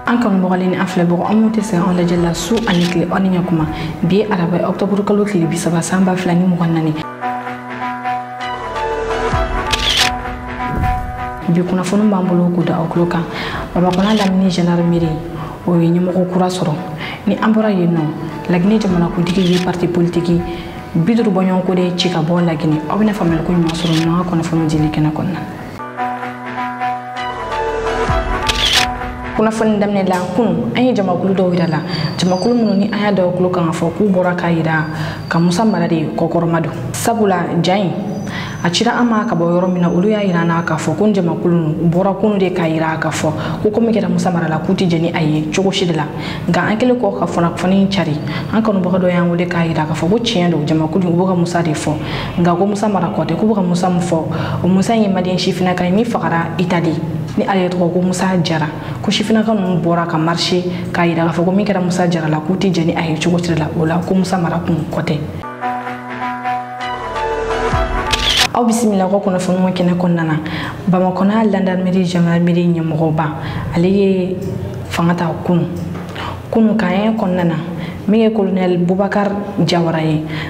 Anka mbogalini aflebo amote se on la jella su anikle oninya kuma bi arabe octobre kalo kili bisaba samba flani mugannani bi kuna fonu mbambolo ko da okloka baba kona lamini gendarmerie o yenyi moko kura soro ni ambora yeno lagni jamana ko digi yi parti politique bidru bonyon ko de chika bo lagni obina famel ko nyoma soro no ko na fonu jili kena konna kuna fon damne la kun ay jamakulu do wirala jamakulu mununi aya do kulu kan fo ku bora kayira ka musa marade kokormado sabula jain achira ama ka boyoro mina ulu ya irana ka fo kun jamakulu bora kunu de kayira ka fo ku ko miketa musa marala kuti jeni ayi chogo shidla ga ankele ko ka fona foni chari an kanu boka do yan wude kayira ka fo ku chiendo jamakulu boka musa de fo nga ko musa mara ko te ku boka musa mfo o musa yimadin shifina kay mi fakara itali ni ale to ko musa jara ko shifina kan bora ka marché kayira ka fo ko miketa musa jara la kuti jeni ayi chogo shidla wala ko musa mara kun kote aw bismillah ko kono fonu makina konnana bama kona gendarmerie gendarmerie nyamoba aliye fangata kunu kayen konnana mi colonel Boubacar Diawara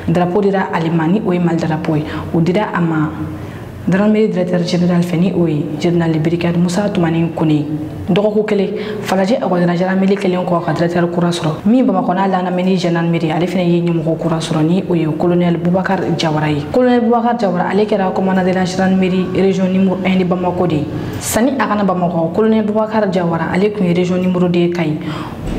drapeau dira alimani o mal drapeau o dira ama gendarmerie directeur général feni o général de brigade Moussa Toumani Kone ndoko ko kele falaje o gendarmerie kelen ko ka directeur kurasro mi bama kona la na meni gendarmerie ali fene yi nyamo ko kurasro ni o colonel Boubacar Diawara colonel Boubacar Diawara ali kera commandant de la gendarmerie région numéro 1 de Bamako de sani akana Bamako colonel Boubacar Diawara ali ku région numéro 2 kay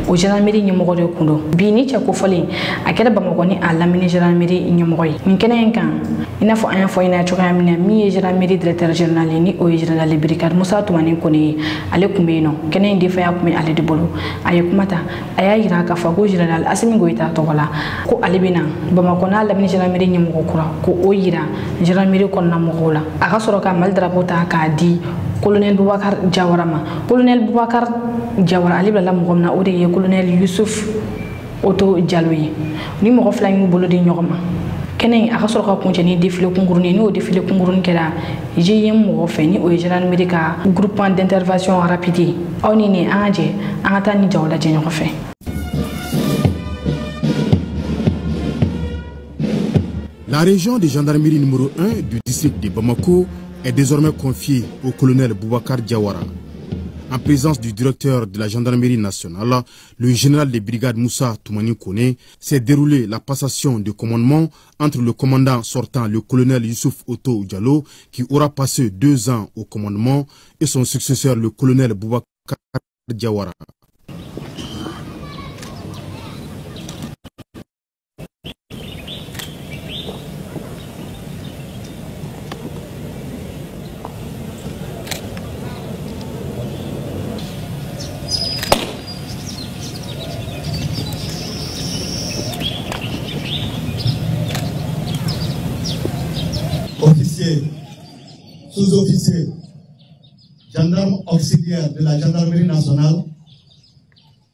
o gendarmerie nyamo de kundo bi ni cha ko fole akeda Bamako ni a la meni gendarmerie nyamo ni kenen kan ina fo an fo ina choka mina mi gendarmerie directeur général ni o général de brigade Moussa Toumani Kone ali kumbe no kenen di fa yakumi ali de bolo ay kumata ay ira ka fa go général asimi goita to wala ko ali bina Bamako na la mini gendarmerie nyamo ko kura ko o yira gendarmerie kon na mo gola aka soro ka mal drapeau ta ka di colonel Boubacar Diawara ma colonel Boubacar Diawara ali bla mo gomna o de colonel Youssouf Oto Dialloye ni mo fla ngi bolo di ñogoma kenen aka soro ka konteni défilé concours ni o défilé concours kera jeyem mo feni o gendarmerie ka groupement d'intervention rapide oni ni anje anga ni jawla je ñoko fe. La région de gendarmerie numéro 1 du district de Bamako est désormais confiée au colonel Boubacar Diawara. En présence du directeur de la gendarmerie nationale, le général de brigade Moussa Toumani Kone, s'est déroulé la passation de commandement entre le commandant sortant, le colonel Youssouf Oto Diallo, qui aura passé 2 ans au commandement, et son successeur, le colonel Boubacar Diawara. Officiers, sous-officiers, gendarmes auxiliaires de la gendarmerie nationale,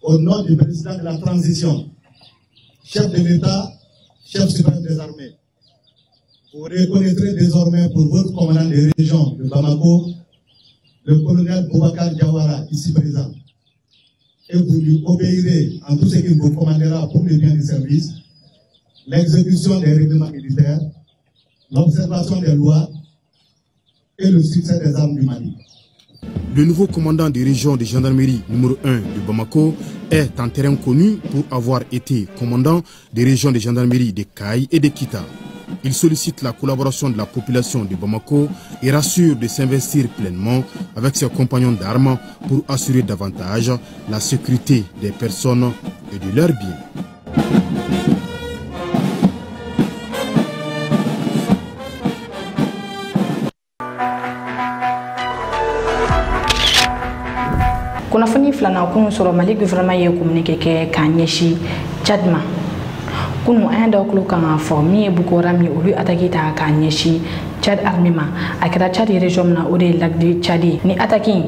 au nom du président de la transition, chef de l'État, chef suprême des armées, vous reconnaîtrez désormais pour votre commandant des régions de Bamako, le colonel Boubacar Diawara, ici présent, et vous lui obéirez en tout ce qu'il vous commandera pour le bien du service, l'exécution des règlements militaires, l'observation des lois et le succès des armes du Mali. Le nouveau commandant des régions de gendarmerie numéro 1 de Bamako est en terrain connu pour avoir été commandant des régions de gendarmerie de Kaï et de Kita. Il sollicite la collaboration de la population de Bamako et rassure de s'investir pleinement avec ses compagnons d'armes pour assurer davantage la sécurité des personnes et de leurs biens. kuna fani flana kunu soro Mali gouvernement ye communiqué ke kanyeshi Tchadma kunu anda oklo kan formi bukora mi olu ataki ta kanyeshi Tchad armima akira Tchad région na ode lac de Tchadi ni ataki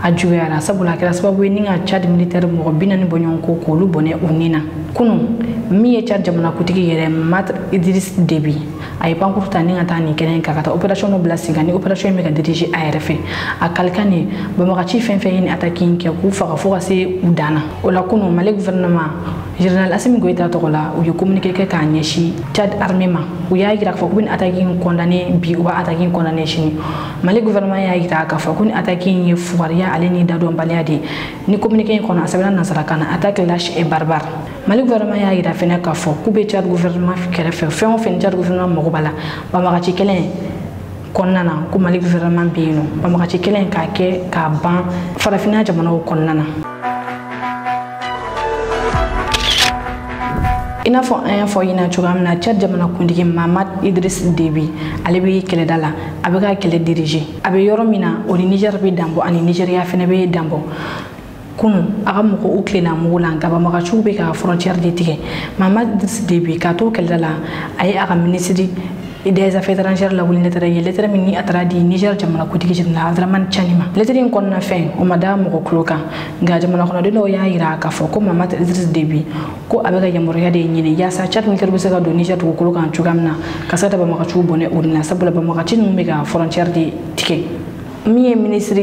ajuera sabula akira sababu ni nga Tchad militaire mo binani bonyonko ko lu bone unina kunu mi ye Tchad jamana kutigi yere Mat Idriss Déby ay pankuru ta ni ngata ni kenen ka kata operation no blessing ni operation me ka diriger ARF a kalkani ba ma ci fen fen ni attacking ke ku fa fo se udana o la kuno male gouvernement général Assimi Goïta tokola ou yo communiquer ke ka nyeshi Tchad armement ou ya gira fa ku bin attacking condamné bi ou attacking condamné chini male gouvernement ya gira ka fa ku ni attacking ye fuaria aleni dado mbaliade ni communiquer ko na sabana nasara kana attaque lâche et barbare male gouvernement ya gira fena ka fa ku be Tchad gouvernement kere fe fen Tchad gouvernement mo bala ba ma ci kelen konnana ko mali gouvernement bino ba ma ci kelen ka ke ka ban farafina jamana ko konnana ina fo un fo ina chugamna Tchad jamana kundigi Mahamat Idriss Déby ale bi kele dala abe ka kele diriger abe yoro mina o Niger bi dambo ani Nigeria fene be dambo kunu aga moko uklena mugula ngaba maka chube ka frontière de tige Mahamat Idriss Déby ka to kele dala ay aga ministre des affaires étrangères la wuli lettre minni atradi Niger jamana kutigi jinna Abdraman Chanima lettre in konna fen o madame ko kloka nga jamana kono de no ya ira ka fo ko Mahamat Idriss Déby ko abega yamoro ya de nyine ya sa chat militaire busega do Niger ko kloka chugamna kasata ba maka chubone urna sabula ba maka tin mega frontière de tike mi ministre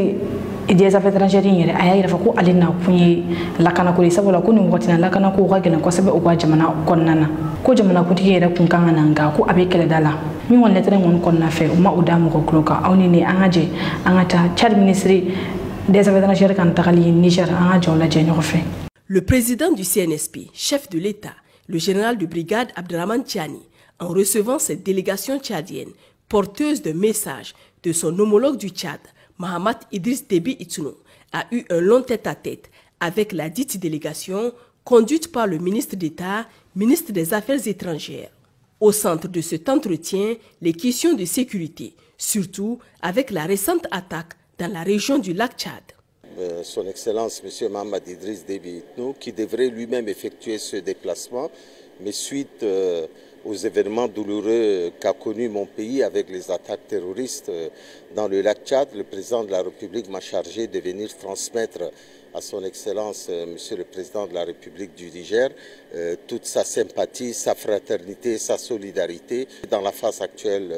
des affaires étrangères yere aya ira fa ko alina kunye lakana ko sabula ko ni ngotina lakana ko ga gelen ko sabe o ga jamana konnana ko jamana kutigi yere kun kan nga ko abe kele dala mi won lettre mon kon na fe ma udam ko kloka awni ni angaje angata Tchad ministre des affaires étrangères kan takali Niger angaje on la je ñoko fe. Le président du CNSP, chef de l'État, le général de brigade Abdraman Tiani, en recevant cette délégation tchadienne porteuse de messages de son homologue du Tchad, Mahamat Idriss Déby Itno, a eu un long tête-à-tête avec la dite délégation conduite par le ministre d'État, ministre des Affaires étrangères. Au centre de cet entretien, les questions de sécurité, surtout avec la récente attaque dans la région du lac Tchad. Son Excellence M. Mahamat Idriss Déby Itno, qui devrait lui-même effectuer ce déplacement, mais suite aux événements douloureux qu'a connu mon pays avec les attaques terroristes dans le lac Tchad, le président de la République m'a chargé de venir transmettre à son Excellence, Monsieur le Président de la République du Niger, toute sa sympathie, sa fraternité, sa solidarité dans la phase actuelle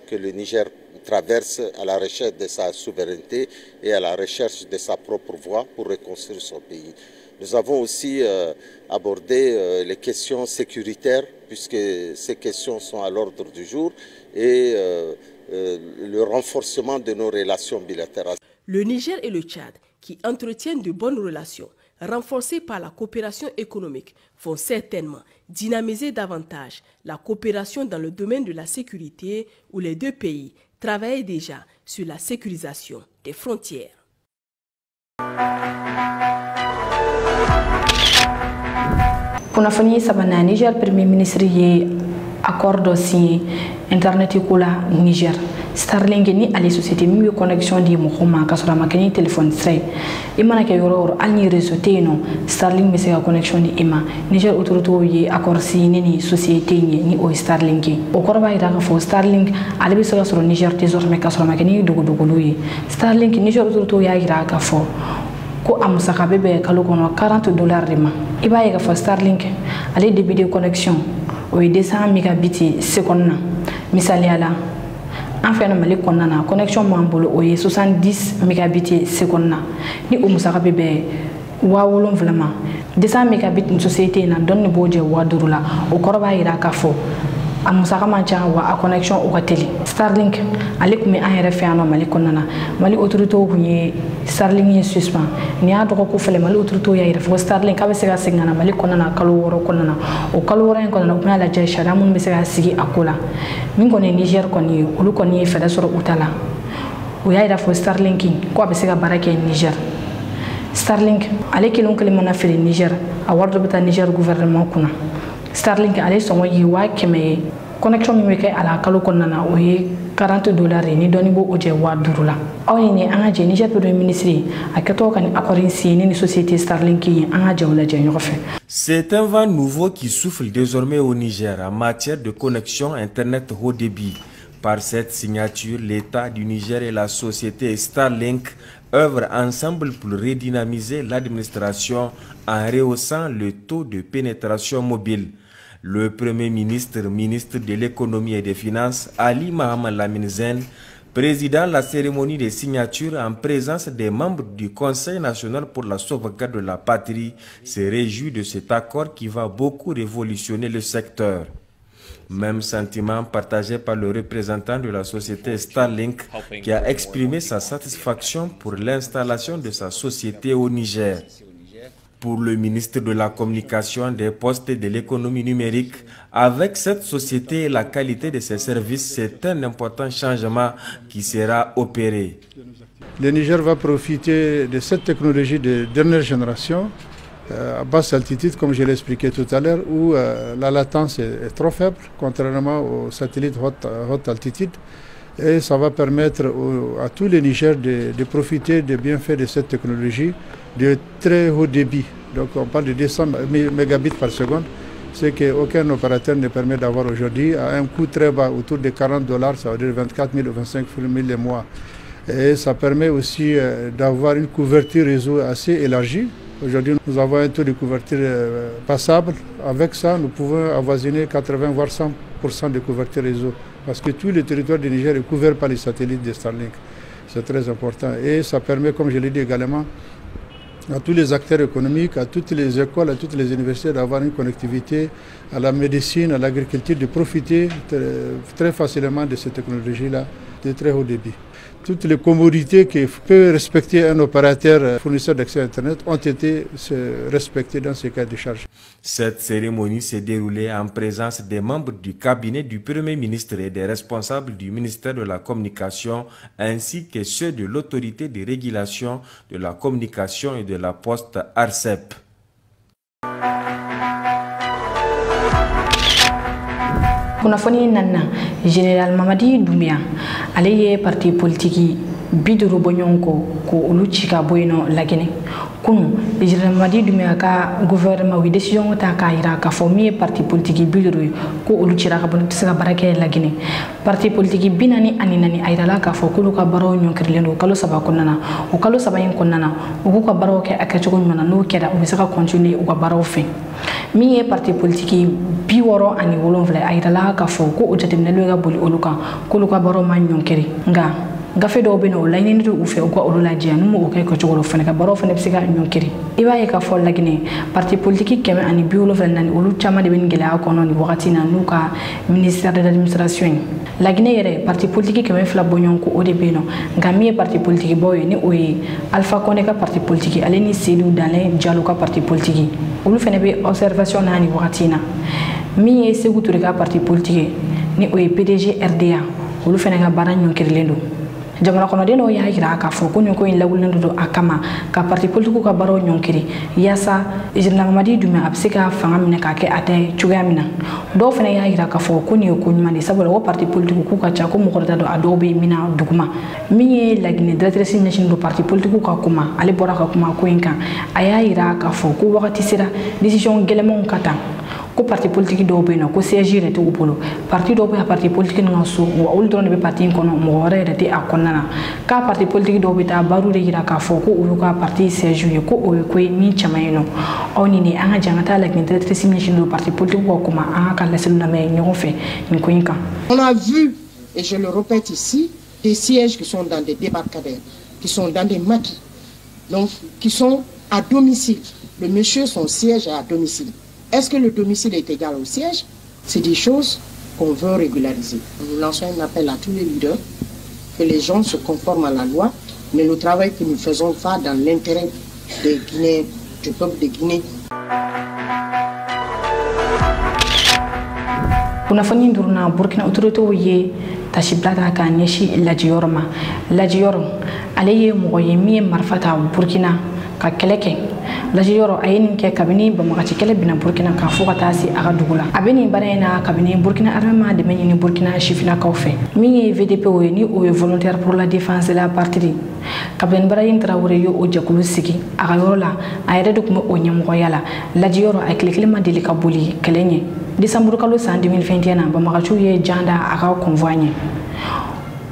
que le Niger traverse à la recherche de sa souveraineté et à la recherche de sa propre voie pour reconstruire son pays. Nous avons aussi abordé les questions sécuritaires, puisque ces questions sont à l'ordre du jour, et le renforcement de nos relations bilatérales. Le Niger et le Tchad, qui entretiennent de bonnes relations, renforcées par la coopération économique, vont certainement dynamiser davantage la coopération dans le domaine de la sécurité, où les deux pays travaillent déjà sur la sécurisation des frontières. Kunafoni sabana Niger Premier ministre ye accord signé internet kula Niger Starlink ni ali société mi connexion di mohoma kasura makeni téléphone tray imana ke yoro alni réseau teno Starlink mi connexion di ima Niger autorité ye accord signé ni société ni o Starlink o korba ira ka fo Starlink ali bi so sur Niger désormais kasura makeni duguluye Starlink Niger autorité ya ira ka fo ko amusaka bebe kalo kono $40 rima iba ye ka fo Starlink ali débit de connexion o 200 mégabits seconde misali ala en fait mali konnana connexion mo ambolo o 70 mégabits seconde ni o musaka bebe wa wolon vraiment 200 mégabits une société na donne boje wa durula o korba ira ka fo amusaka mancha wa a connexion o ka télé Starlink alekumi ARF ano mali konnana mali autorité ko ni Starlink ye suspend ni a doko ko fele mali autorité ya ira fo Starlink ka be se ga singana mali konnana kalo woro konnana o kalo woro en konnana ko la jay shara mun be se ga sigi akola min ko ne Niger ko ni ulu ko ni feda soro utala o ya ira fo Starlink ko be se ga barake Niger Starlink aleki lon kele mona fele Niger a wardo beta Niger gouvernement kuna Starlink ale songo yi wa keme connexion mi ke ala kalo konnana o ye $40 ni doni bo oje wa durula awni ni anga je Niger premier ministre aketo kan accord signé ni société Starlink yi anga je wala je ñofe. C'est un vent nouveau qui souffle désormais au Niger en matière de connexion internet haut débit. Par cette signature, l'État du Niger et la société Starlink œuvrent ensemble pour redynamiser l'administration en rehaussant le taux de pénétration mobile. Le Premier ministre, ministre de l'économie et des finances, Ali Mohamed Lamine Zen, président la cérémonie de signature en présence des membres du Conseil national pour la sauvegarde de la patrie, se réjouit de cet accord qui va beaucoup révolutionner le secteur. Même sentiment partagé par le représentant de la société Starlink qui a exprimé sa satisfaction pour l'installation de sa société au Niger. Pour le ministre de la Communication, des Postes et de l'économie numérique, avec cette société et la qualité de ses services, c'est un important changement qui sera opéré. Le Niger va profiter de cette technologie de dernière génération à basse altitude, comme je l'ai expliqué tout à l'heure, où la latence est trop faible, contrairement aux satellites haute altitude. Et ça va permettre à tous les Niger de profiter des bienfaits de cette technologie de très haut débit. Donc on parle de 200 mégabits par seconde, ce qu'aucun opérateur ne permet d'avoir aujourd'hui à un coût très bas, autour de $40, ça veut dire 24 000 ou 25 000 les mois. Et ça permet aussi d'avoir une couverture réseau assez élargie. Aujourd'hui, nous avons un taux de couverture passable. Avec ça, nous pouvons avoisiner 80 voire 100% de couverture réseau. Parce que tout le territoire du Niger est couvert par les satellites de Starlink. C'est très important. Et ça permet, comme je l'ai dit également, à tous les acteurs économiques, à toutes les écoles, à toutes les universités d'avoir une connectivité, à la médecine, à l'agriculture, de profiter très facilement de cette technologie-là de très haut débit. Toutes les commodités que peut respecter un opérateur fournisseur d'accès à Internet ont été respectées dans ces cas de charge. Cette cérémonie s'est déroulée en présence des membres du cabinet du Premier ministre et des responsables du ministère de la Communication, ainsi que ceux de l'autorité de régulation de la communication et de la poste ARCEP. Kunafoni nana Général Mamadi Doumbia ale ye parti politique biduru bonyonko ko olu cika boyino lagene kunu Général Mamadi Doumbia ka gouvernement wi décision ta ka ira ka fomi parti politique biduru ko olu cira ka bon tsaka barake lagene parti politique binani aninani ayra la ka fo kulu ka baro nyonkirlendo kalo saba konnana o kalo saba yin konnana o ko ka baro ke akacho nyona no keda o saka continuer o ka baro fe mi ye parti politique bi woro ani wolonvle ayra la ka fo ko o jatemne lo ga boli oluka kulu ka baro ma nyonkiri nga gafe do beno la ni ndu ufe ko o la jia numo o kay ko chogolo fene ka baro fene psiga nyonkiri iba ye ka fo lagine parti politique keme ani bi wolonvle nani olu chama de ben gela ko non wakati na nuka ministère de l'administration lagine yere parti politique keme fla bonyon ko o de beno ngami parti politique boy ni o Alpha Condé ka parti politique aleni Seydou Dalin Diallo ka parti politique olu fene be observation nani wakati na mi ye Sékou Touré ka parti politique ni o PDG RDA olu fene ka bara nyonkiri lendo jamana kono de no ya hira ka fo ko nyoko in lawul ndo akama ka parti politique ka baro nyonkiri yasa Général Mamadi Doumbia absika fanga mina ka ke ate chuga mina do fene ya hira ka fo ko nyoko nyumani sabolo wo parti politique ku ka cha ko mo korda do adobe mina duguma miye lagine directrice national do parti politique ka kuma ale bora ka kuma ko inka aya hira ka fo ko wakati sira décision gelemon kata ko parti politique do beno ko siège rete ko bolo parti do be parti politique no so wa ul don be parti kono mo hore rete akonnana ka parti politique do be ta baru de gira ka fo ko ulu ka parti siège ko o ko mi chamayno oni ni anga jangata la directrice national do parti politique ko kuma anga ka lesel na me nyon fe ni ko inka. On a vu, et je le répète ici, des sièges qui sont dans des débarcadères, qui sont dans des maquis, donc qui sont à domicile. Le monsieur, son siège est à domicile. Est-ce que le domicile est égal au siège? C'est des choses qu'on veut régulariser. Nous lançons un appel à tous les leaders, que les gens se conforment à la loi, mais le travail que nous faisons va dans l'intérêt des Guinéens, du peuple de Guinée. Kunafoni ndurna Burkina autorité ye tashiblata ka nyeshi lajiyorma lajiyor aleye moye mi marfata Burkina ka keleke lajiyoro ayeni ke kabini bamagati kele bina Burkina ka fo kata si aga dugula abeni barena kabini Burkina armement de menini Burkina chifina kaufe mi VDP o ni o volontaire pour la défense de la patrie kabini barayin Traoré yo o jakulu sigi aga yorola ayede dokumo o nyamoyala lajiyoro ay kelekele deli ka boli kelenye décembre kalo 2021 bamagachu ye janda aga convoyer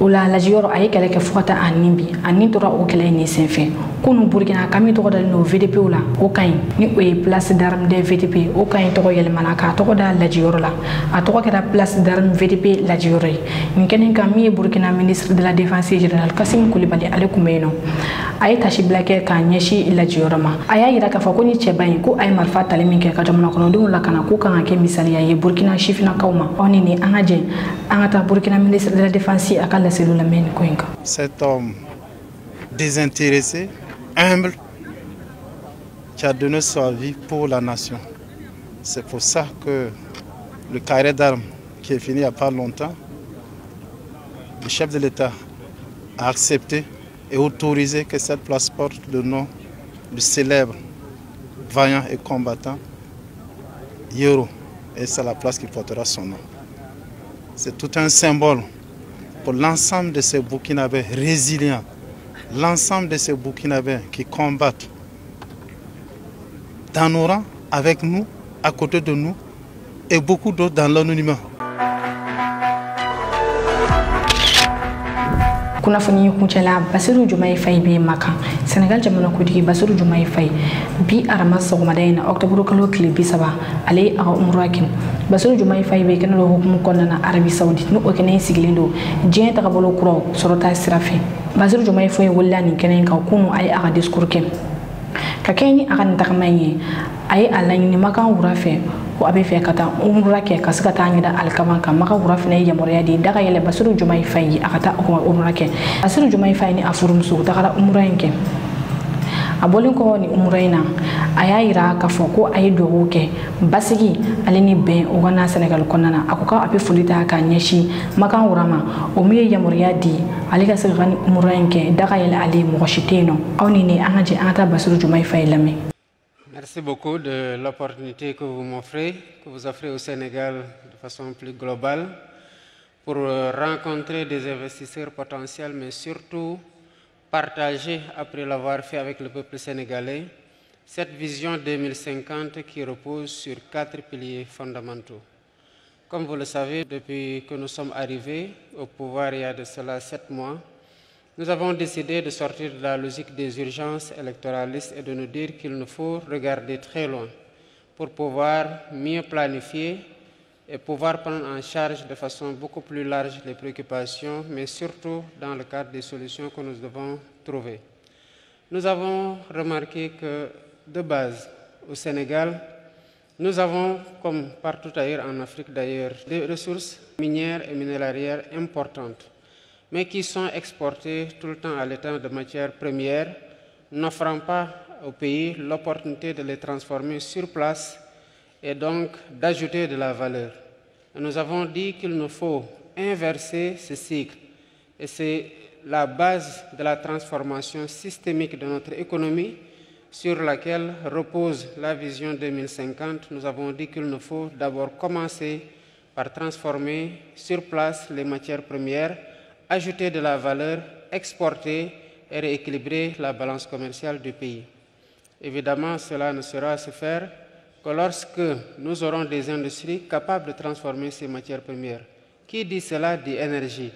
Ola la jiyɔrɔ a ye kɛlɛ kɛ fo ka taa a nin bi a nin tora o kɛlɛ in senfɛ kunu Burkina kami tɔgɔ dalen no VDP la o kaɲi ni o ye place d'armes des VDP o kaɲi tɔgɔ yɛlɛmana k'a tɔgɔ da lajiyɔrɔ la a tɔgɔ kɛra place d'armes VDP lajiyɔrɔ ye nin kɛnɛ kan min ye Burkina ministre de la défense générale Kassim Koulibaly ale kun bɛ yen nɔ a ye tasi bila kɛ k'a ɲɛsin lajiyɔrɔ ma a y'a yira k'a fɔ ko ni cɛba in ko a ye marifa tali min kɛ ka jamana kɔnɔdenw lakana k'o kan ka kɛ misaliya ye Burkina sifinnakaw ma aw ni an ka jɛ an ka taa Burkina ministre de la défense a ka laseliw lamɛn nin ko in kan. Cet homme désintéressé, humble, qui a donné sa vie pour la nation. C'est pour ça que le carré d'armes qui est fini il n'y a pas longtemps, le chef de l'État a accepté et autorisé que cette place porte le nom du célèbre vaillant et combattant Yoro. Et c'est la place qui portera son nom. C'est tout un symbole pour l'ensemble de ces Burkinabés résilients, l'ensemble de ces Burkinabés qui combattent dans nos rangs, avec nous, à côté de nous, et beaucoup d'autres dans l'anonymat. Kunnafoni kuncɛla Basiru Jumaye Faye bɛ Makan Senegal jamana kuntigi Basiru Jumaye Faye bi arama sɔgɔmada in na octobre kalo tile 30 ale ye a ka umura kɛ Basiru Jumaye Faye bɛ kɛnɛ dɔ hukumu kɔnɔna na Arabi Saoudite ni o kɛnɛ in sigilen don diɲɛ tagabolo kuraw sɔrɔta sira fɛ Basiru Jumaye Faye wulila nin kɛnɛ in kan kunu a ye a ka discours kɛ ka kɛ ni a ka nin tagama in ye a ye a laɲini Makan wura fɛ ko a bɛ fɛ ka taa umura kɛ ka se ka taa ɲɛda alikaman kan Makan wura fana ye yamaruya di daga yɛlɛ Basiru Jumaye Faye ye a ka taa umura kɛ Basiru Jumaye Faye ni a furumuso u tagara umura in kɛ a bɔlen kɔ ni umura in na a y'a yira k'a fɔ ko a ye dugawu kɛ basigi ale ni bɛn o ka na Senegal kɔnɔna na a ko k'a bɛ foli ta k'a ɲɛsin Makan wura ma o min ye yamaruya di ale ka se ka ni umura in kɛ daga yɛlɛ ale mɔgɔ si tɛ yen nɔ aw ni ne an ka jɛ an ka taa Basiru Jumaye Faye lamɛn. Merci beaucoup de l'opportunité que vous m'offrez, que vous offrez au Sénégal de façon plus globale pour rencontrer des investisseurs potentiels, mais surtout partager, après l'avoir fait avec le peuple sénégalais, cette vision 2050 qui repose sur 4 piliers fondamentaux. Comme vous le savez, depuis que nous sommes arrivés au pouvoir il y a de cela 7 mois, nous avons décidé de sortir de la logique des urgences électoralistes et de nous dire qu'il nous faut regarder très loin pour pouvoir mieux planifier et pouvoir prendre en charge de façon beaucoup plus large les préoccupations, mais surtout dans le cadre des solutions que nous devons trouver. Nous avons remarqué que, de base, au Sénégal, nous avons, comme partout ailleurs en Afrique d'ailleurs, des ressources minières et minéralières importantes, mais qui sont exportées tout le temps à l'état de matières premières, n'offrant pas au pays l'opportunité de les transformer sur place et donc d'ajouter de la valeur. Et nous avons dit qu'il nous faut inverser ce cycle. Et c'est la base de la transformation systémique de notre économie sur laquelle repose la vision 2050. Nous avons dit qu'il nous faut d'abord commencer par transformer sur place les matières premières, ajouter de la valeur, exporter et rééquilibrer la balance commerciale du pays. Évidemment, cela ne sera à se faire que lorsque nous aurons des industries capables de transformer ces matières premières. Qui dit cela dit énergie.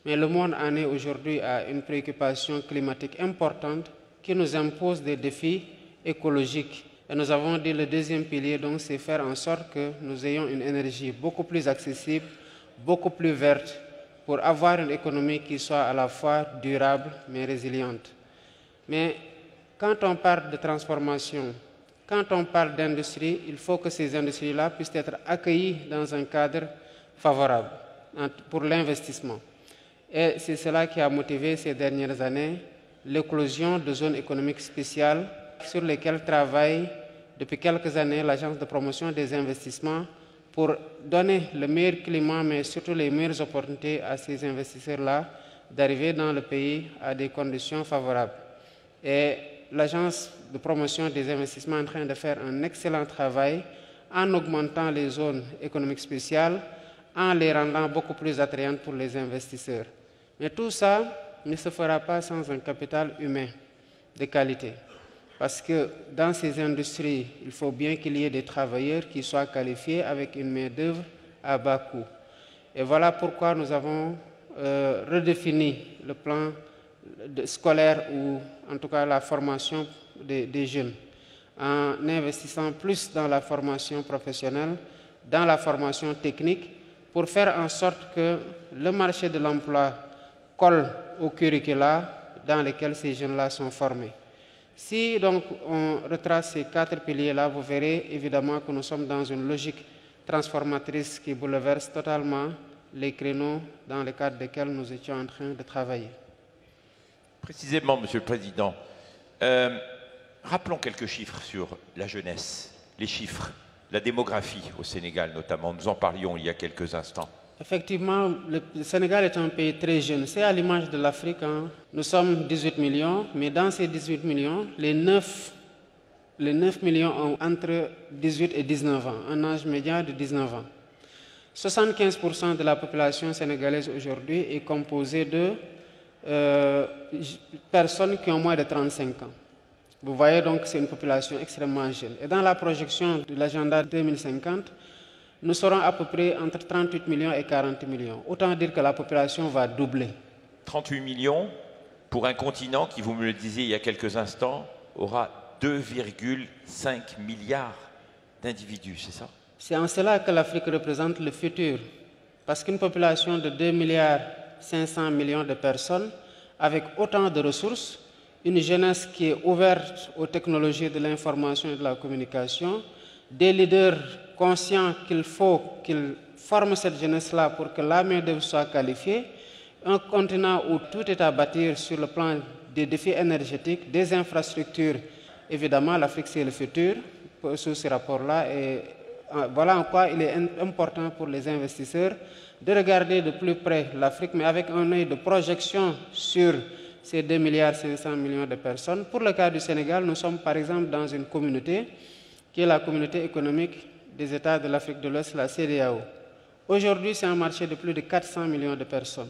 Mais le monde en est aujourd'hui à une préoccupation climatique importante qui nous impose des défis écologiques. Et nous avons dit le deuxième pilier, donc, c'est faire en sorte que nous ayons une énergie beaucoup plus accessible, beaucoup plus verte, pour avoir une économie qui soit à la fois durable mais résiliente. Mais quand on parle de transformation, quand on parle d'industrie, il faut que ces industries-là puissent être accueillies dans un cadre favorable pour l'investissement. Et c'est cela qui a motivé ces dernières années l'éclosion de zones économiques spéciales sur lesquelles travaille depuis quelques années l'Agence de promotion des investissements pour donner le meilleur climat, mais surtout les meilleures opportunités à ces investisseurs-là d'arriver dans le pays à des conditions favorables. Et l'Agence de promotion des investissements est en train de faire un excellent travail en augmentant les zones économiques spéciales, en les rendant beaucoup plus attrayantes pour les investisseurs. Mais tout ça ne se fera pas sans un capital humain de qualité. Parce que dans ces industries, il faut bien qu'il y ait des travailleurs qui soient qualifiés avec une main-d'œuvre à bas coût. Et voilà pourquoi nous avons redéfini le plan scolaire ou en tout cas la formation des jeunes, en investissant plus dans la formation professionnelle, dans la formation technique, pour faire en sorte que le marché de l'emploi colle au curricula dans lesquels ces jeunes-là sont formés. Si donc on retrace ces 4 piliers-là, vous verrez évidemment que nous sommes dans une logique transformatrice qui bouleverse totalement les créneaux dans le cadre desquels nous étions en train de travailler. Précisément, Monsieur le Président, rappelons quelques chiffres sur la jeunesse, les chiffres, la démographie au Sénégal notamment. Nous en parlions il y a quelques instants. Effectivement, le Sénégal est un pays très jeune. C'est à l'image de l'Afrique. Hein. Nous sommes 18 millions, mais dans ces 18 millions, les 9 millions ont entre 18 et 19 ans, un âge médian de 19 ans. 75% de la population sénégalaise aujourd'hui est composée de personnes qui ont moins de 35 ans. Vous voyez donc que c'est une population extrêmement jeune. Et dans la projection de l'agenda 2050, nous serons à peu près entre 38 millions et 40 millions. Autant dire que la population va doubler. 38 millions pour un continent qui, vous me le disiez il y a quelques instants, aura 2,5 milliards d'individus, c'est ça? C'est en cela que l'Afrique représente le futur. Parce qu'une population de 2,5 milliards de personnes, avec autant de ressources, une jeunesse qui est ouverte aux technologies de l'information et de la communication, des leaders conscients qu'il faut qu'ils forment cette jeunesse-là pour que la main-d'œuvre soit qualifiée, un continent où tout est à bâtir sur le plan des défis énergétiques, des infrastructures. Évidemment, l'Afrique, c'est le futur sous ce rapport-là. Et voilà en quoi il est important pour les investisseurs de regarder de plus près l'Afrique, mais avec un œil de projection sur ces 2,5 milliards de personnes. Pour le cas du Sénégal, nous sommes par exemple dans une communauté qui est la communauté économique des États de l'Afrique de l'Ouest, la CEDEAO. Aujourd'hui, c'est un marché de plus de 400 millions de personnes.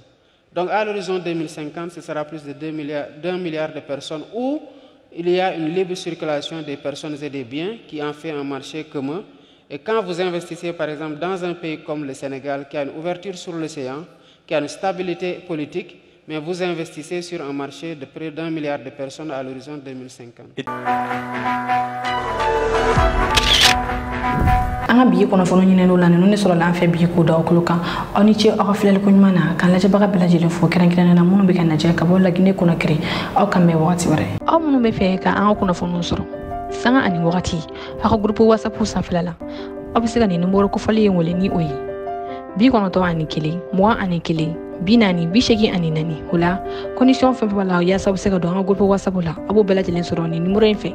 Donc à l'horizon 2050, ce sera plus de 2 milliards de personnes où il y a une libre circulation des personnes et des biens qui en fait un marché commun. Et quand vous investissez par exemple dans un pays comme le Sénégal, qui a une ouverture sur l'océan, qui a une stabilité politique, mais vous investissez sur un marché de près d'1 milliard de personnes à l'horizon 2050. Anga biye kono fono nyine no lanu ne soro lan fe biye ko da okuluka oni ci o xaflel ko nyumana kan la ci baga bela jele fo kran kran na munu be kan na je ka bo la gine kono kri o kam me wati wore o munu be fe ka anga kono fono soro sanga ani wakati aka groupe whatsapp sa flala o be se kan ni numero ko fali ngole ni oyi bi kono to ani kili mo ani kili binani bishegi ani nani hula condition fe wala ya sabu se ka do anga groupe whatsapp la abo bela jele soro ni numero en fe